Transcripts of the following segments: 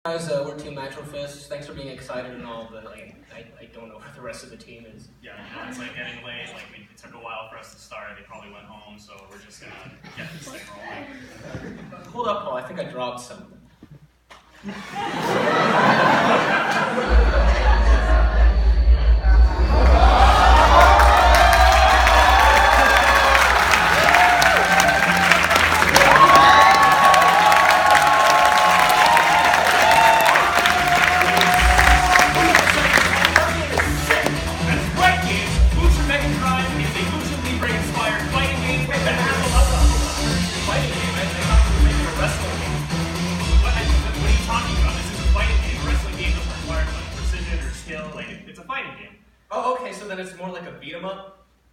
Guys, we're Team Matrofist. Thanks for being excited and all, but like, I don't know where the rest of the team is. Yeah, you know, it's like getting late. Like it took a while for us to start. They probably went home, so we're just gonna get this thing rolling. Hold up, Paul. I think I dropped something.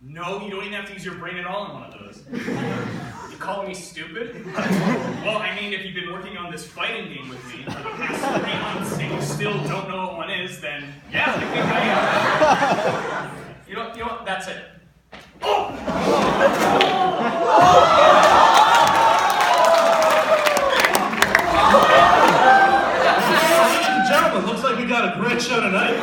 No, you don't even have to use your brain at all in one of those. You calling me stupid? Well, I mean, if you've been working on this fighting game with me for the past 3 months and you still don't know what one is, then yeah, I think I am. You know what? That's it. Ladies and gentlemen, looks like we got a great show tonight.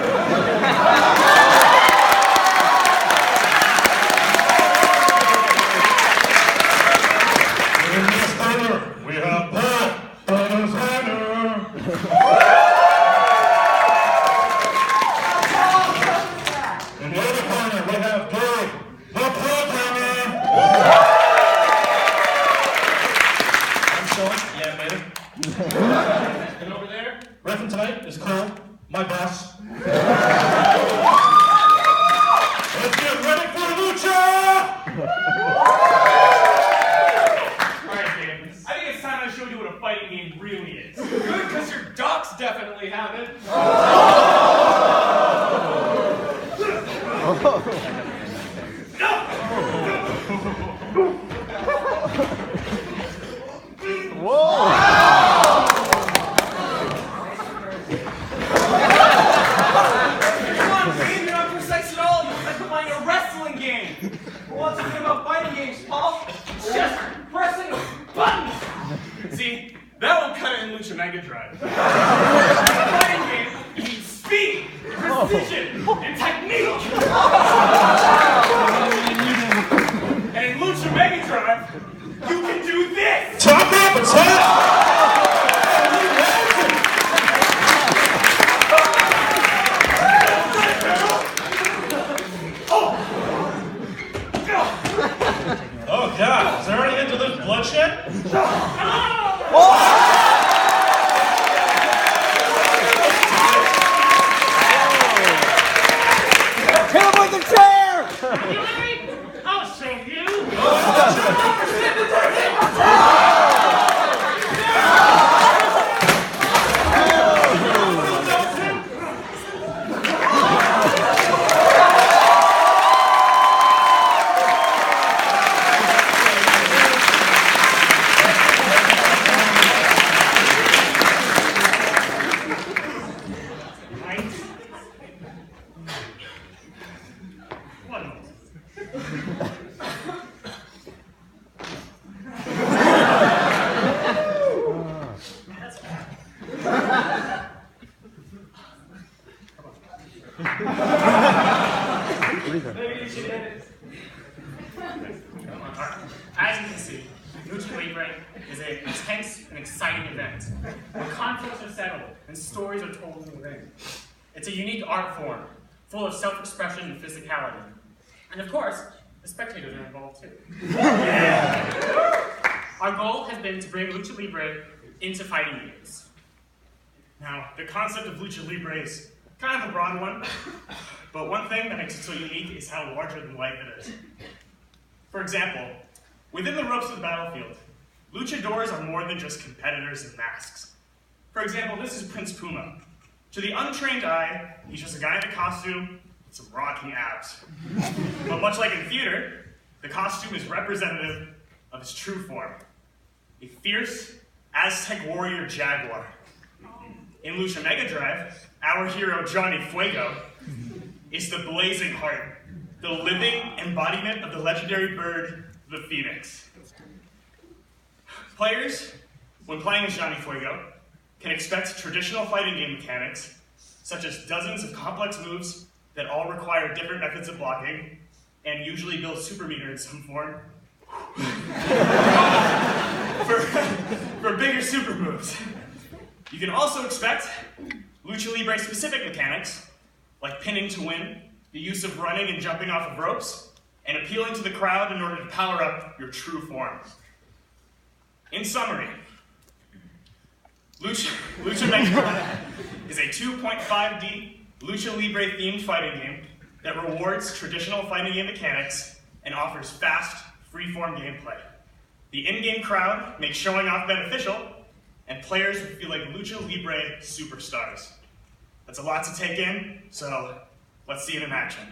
And over there? Referee tonight is Cole, my boss. Let's get ready for Lucha! Alright, Gabe. I think it's time I showed you what a fighting game really is. Good, because your docs definitely haven't. See, that one cut it in Lucha Megadrive. In a fighting game, you need speed, precision, and technique. And in Lucha Megadrive, you can do this. Top up, it's hot! Oh God, is there any end to this bloodshed? Hit him with the chair! You ready? I'll show you. As you can see, Lucha Libre is an intense and exciting event where conflicts are settled and stories are told in the ring. It's a unique art form, full of self-expression and physicality. And of course, the spectators are involved too. Yeah. Our goal has been to bring Lucha Libre into fighting games. Now, the concept of Lucha Libre is kind of a broad one, but one thing that makes it so unique is how larger than life it is. For example, within the ropes of the battlefield, luchadors are more than just competitors in masks. For example, this is Prince Puma. To the untrained eye, he's just a guy in a costume with some rocking abs. But much like in theater, the costume is representative of his true form. A fierce Aztec warrior jaguar. In Lucha Megadrive, our hero Johnny Fuego is the blazing heart, the living embodiment of the legendary bird, the phoenix. Players, when playing as Johnny Fuego, can expect traditional fighting game mechanics, such as dozens of complex moves that all require different methods of blocking, and usually build super meter in some form, for bigger super moves. You can also expect Lucha Libre specific mechanics, like pinning to win, the use of running and jumping off of ropes, and appealing to the crowd in order to power up your true form. In summary, Lucha Megadrive is a 2.5D Lucha Libre themed fighting game that rewards traditional fighting game mechanics and offers fast, free-form gameplay. The in-game crowd makes showing off beneficial, and players will feel like Lucha Libre superstars. That's a lot to take in, so let's see it in action.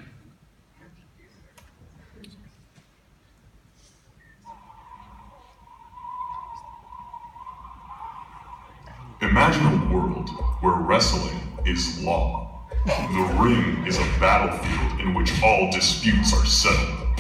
Imagine a world where wrestling is law. The ring is a battlefield in which all disputes are settled.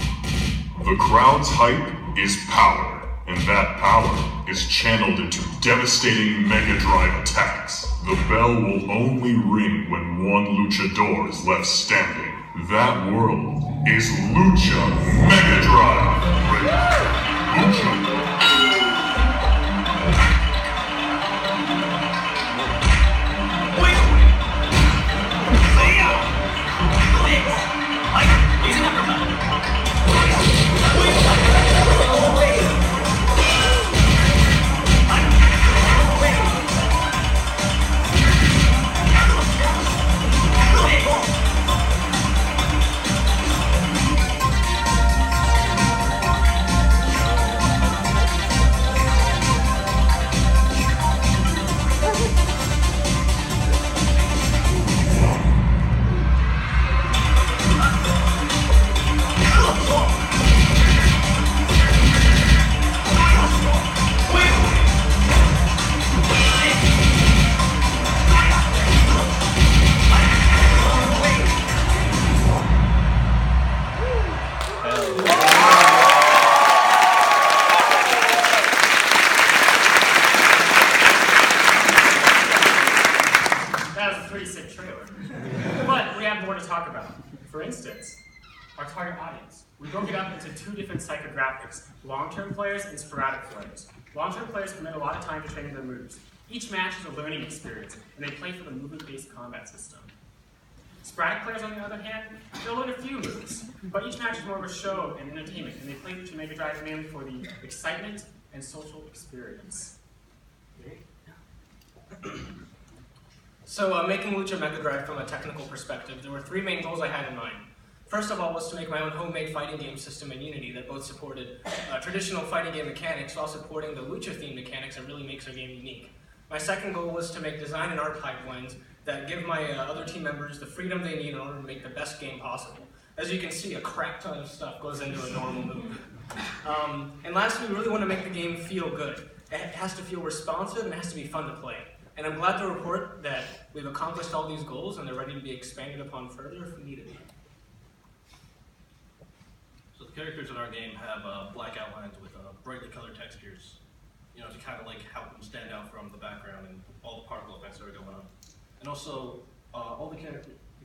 The crowd's hype is power, and that power is channeled into devastating Mega Drive attacks. The bell will only ring when one luchador is left standing. That world is Lucha Megadrive. Lucha. Long-term players and sporadic players. Long-term players commit a lot of time to training their moves. Each match is a learning experience, and they play for the movement-based combat system. Sporadic players, on the other hand, they'll learn a few moves, but each match is more of a show and entertainment, and they play Lucha Megadrive mainly for the excitement and social experience. So, making Lucha Megadrive from a technical perspective, there were three main goals I had in mind. First of all was to make my own homemade fighting game system in Unity that both supported traditional fighting game mechanics while supporting the Lucha-themed mechanics that really makes our game unique. My second goal was to make design and art pipelines that give my other team members the freedom they need in order to make the best game possible. As you can see, a crap ton of stuff goes into a normal move. And lastly, we really want to make the game feel good. It has to feel responsive and it has to be fun to play. And I'm glad to report that we've accomplished all these goals and they're ready to be expanded upon further if needed. So the characters in our game have black outlines with brightly colored textures, you know, to kind of like help them stand out from the background and all the particle effects that are going on. And also, all the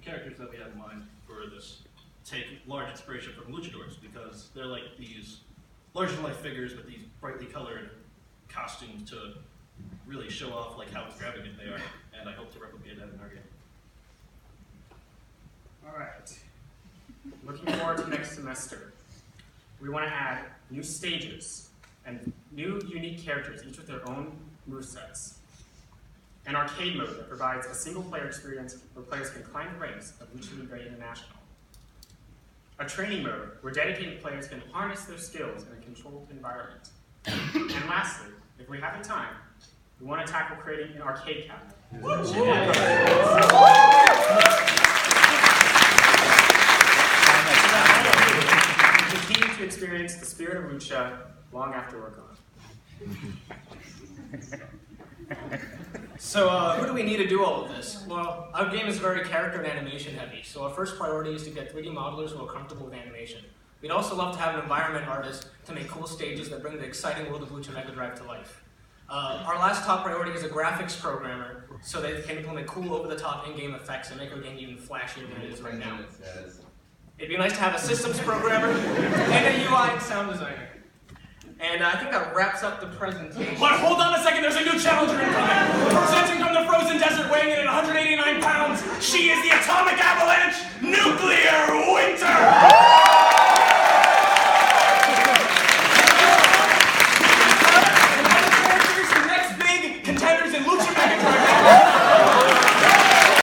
characters that we have in mind for this take large inspiration from luchadors because they're like these larger-than-life figures with these brightly colored costumes to really show off like how extravagant they are, and I hope to replicate that in our game. All right. Looking forward to next semester. We want to add new stages and new unique characters, each with their own movesets. An arcade mode that provides a single-player experience where players can climb the ranks of Lucha Libre International. A training mode where dedicated players can harness their skills in a controlled environment. And lastly, if we have the time, we want to tackle creating an arcade cabinet. Continue to experience the spirit of Lucha long after we're gone. So who do we need to do all of this? Well, our game is very character and animation heavy, so our first priority is to get 3D modelers who are comfortable with animation. We'd also love to have an environment artist to make cool stages that bring the exciting world of Lucha Megadrive to life. Our last top priority is a graphics programmer, so they can implement cool over-the-top in-game effects and make our game even flashier than it is right now. It'd be nice to have a systems programmer and a UI and sound designer. And I think that wraps up the presentation. But hold on a second, there's a new challenger incoming! Presenting from the frozen desert, weighing in at 189 pounds, she is the atomic